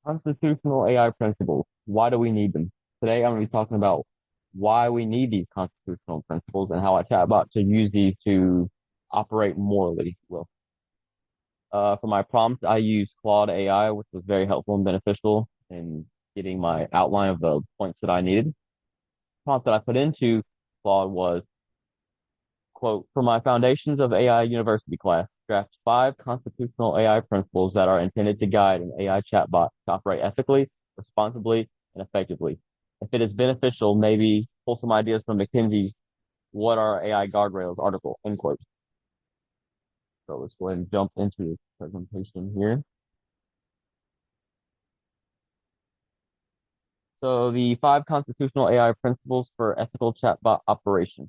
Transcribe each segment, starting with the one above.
Constitutional AI principles. Why do we need them? Today, I'm going to be talking about why we need these constitutional principles and how a chatbot should use these to operate morally. Well, for my prompt, I used Claude AI, which was very helpful and beneficial in getting my outline of the points that I needed. Prompt that I put into Claude was, quote, for my Foundations of AI University class, draft 5 constitutional AI principles that are intended to guide an AI chatbot to operate ethically, responsibly, and effectively. If it is beneficial, maybe pull some ideas from McKinsey's What Are AI Guardrails article, end quote. So let's go ahead and jump into the presentation here. So the 5 constitutional AI principles for ethical chatbot operation.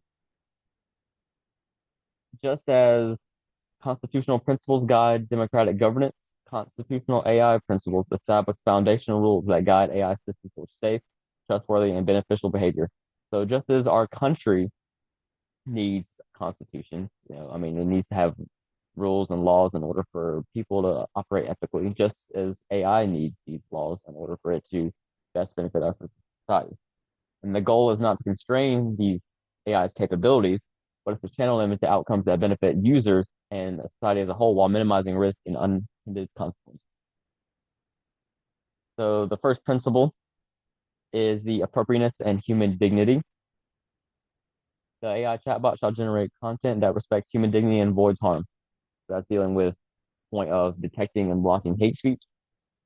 Just as constitutional principles guide democratic governance, constitutional AI principles establish foundational rules that guide AI systems for safe, trustworthy, and beneficial behavior. So just as our country needs a constitution, I mean, it needs to have rules and laws in order for people to operate ethically, just as AI needs these laws in order for it to best benefit us as a society. And the goal is not to constrain these AI's capabilities, but it's to channel them into outcomes that benefit users and society as a whole while minimizing risk and unintended consequences. So the first principle is the appropriateness and human dignity. The AI chatbot shall generate content that respects human dignity and avoids harm. So that's dealing with the point of detecting and blocking hate speech,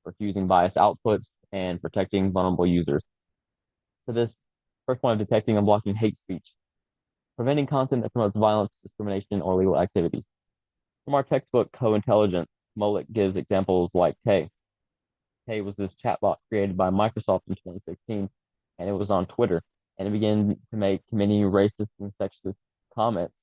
refusing biased outputs, and protecting vulnerable users. So this first point of detecting and blocking hate speech, preventing content that promotes violence, discrimination, or illegal activities. From our textbook, Co-Intelligence, Molik gives examples like Tay. Tay was this chatbot created by Microsoft in 2016, and it was on Twitter, and it began to make many racist and sexist comments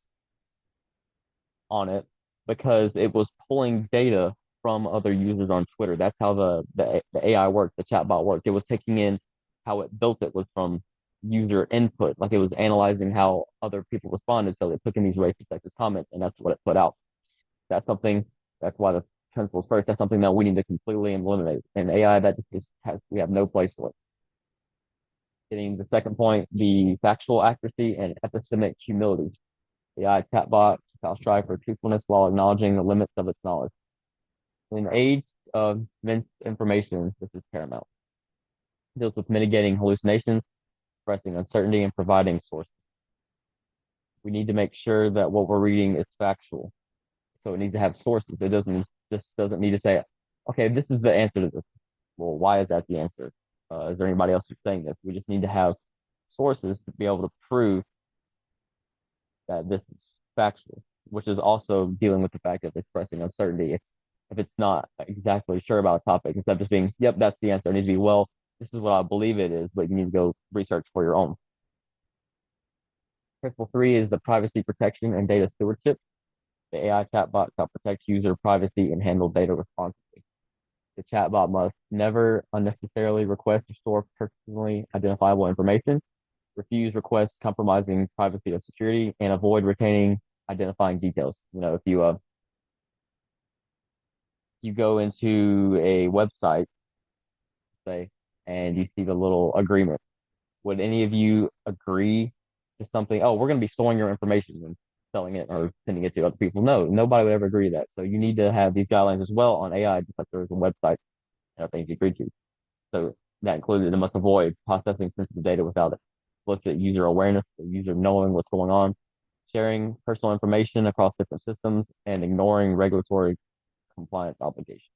on it because it was pulling data from other users on Twitter. That's how the AI worked, the chatbot worked. It was taking in how it built it was from user input, like it was analyzing how other people responded. So it took in these racist, sexist comments, and that's what it put out. That's something. That's why the principles first. That's something that we need to completely eliminate. And AI, that just has we have no place for it. Getting the second point, the factual accuracy and epistemic humility. The AI chatbot shall strive for truthfulness while acknowledging the limits of its knowledge. In an age of misinformation, this is paramount. It deals with mitigating hallucinations, expressing uncertainty, and providing sources. We need to make sure that what we're reading is factual. So it needs to have sources. It doesn't need to say, okay, this is the answer to this. Well, why is that the answer? Is there anybody else who's saying this? We just need to have sources to be able to prove that this is factual, which is also dealing with the fact of expressing uncertainty. If it's not exactly sure about a topic, instead of just being, yep, that's the answer. It needs to be, well, this is what I believe it is, but you need to go research for your own. Principle 3 is the privacy protection and data stewardship. The AI chatbot shall protect user privacy and handle data responsibly. The chatbot must never unnecessarily request or store personally identifiable information, refuse requests compromising privacy or security, and avoid retaining identifying details. If you go into a website, say, and you see the little agreement, would any of you agree to something? Oh, we're going to be storing your information and selling it or sending it to other people. No, nobody would ever agree to that. So you need to have these guidelines as well on AI, just like there's a website and things you agree to. So that included it must avoid processing sensitive data without explicit user awareness, the user knowing what's going on, sharing personal information across different systems, and ignoring regulatory compliance obligations.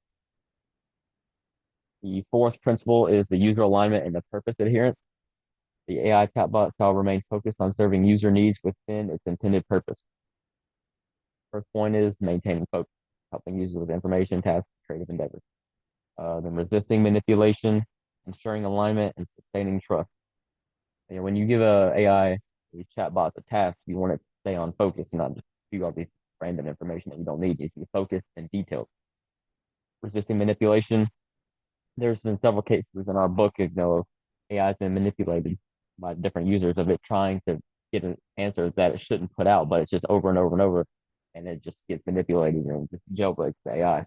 The fourth principle is the user alignment and the purpose adherence. The AI chatbot shall remain focused on serving user needs within its intended purpose. First point is maintaining focus, helping users with information, tasks, creative endeavors. Then resisting manipulation, ensuring alignment, and sustaining trust. When you give a AI, a chatbot, a task, you want it to stay on focus, not just do all these random information that you don't need. It needs to be focused and detailed. Resisting manipulation. There's been several cases in our book, AI has been manipulated by different users of it trying to get an answer that it shouldn't put out, but it's just over and over and over, and it just gets manipulated and just jailbreaks the AI.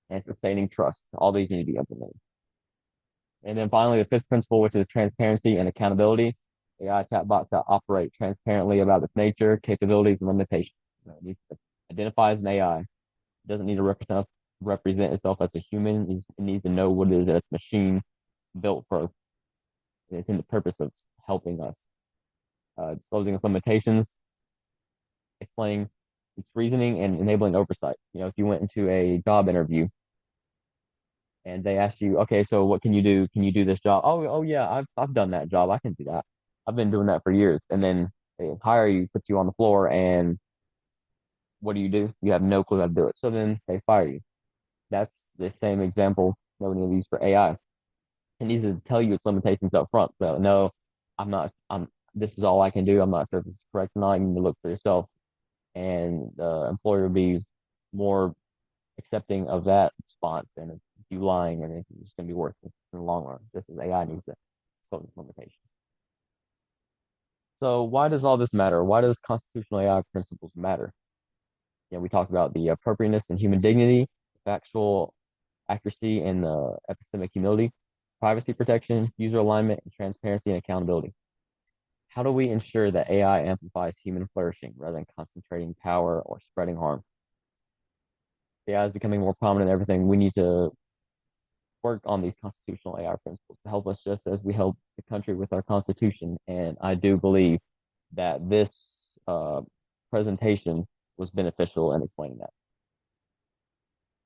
And sustaining trust. All these need to be implemented. And then finally, the fifth principle, which is transparency and accountability. AI chatbot to operate transparently about its nature, capabilities, and limitations. It needs to identify as an AI. It doesn't need to represent itself as a human. It needs to know what it is that its machine built for. It's in the purpose of helping us. Disclosing its limitations, explaining its reasoning, and enabling oversight. If you went into a job interview and they asked you, okay, so what can you do? Can you do this job? Oh yeah, I've done that job. I can do that. I've been doing that for years. And then they hire you, put you on the floor, and what do? You have no clue how to do it. So then they fire you. That's the same example that we need to use for AI. It needs to tell you its limitations up front. So no, I'm not. This is all I can do. I'm not sure if this is correct or not. You need to look for yourself, and the employer will be more accepting of that response than if you lying and it's just going to be worth it in the long run, just as AI needs to solve its limitations. So why does all this matter? Why does constitutional AI principles matter? We talked about the appropriateness and human dignity, factual accuracy and epistemic humility, privacy protection, user alignment, and transparency and accountability. How do we ensure that AI amplifies human flourishing rather than concentrating power or spreading harm? AI is becoming more prominent in everything. We need to work on these constitutional AI principles to help us just as we help the country with our constitution. And I do believe that this presentation was beneficial in explaining that.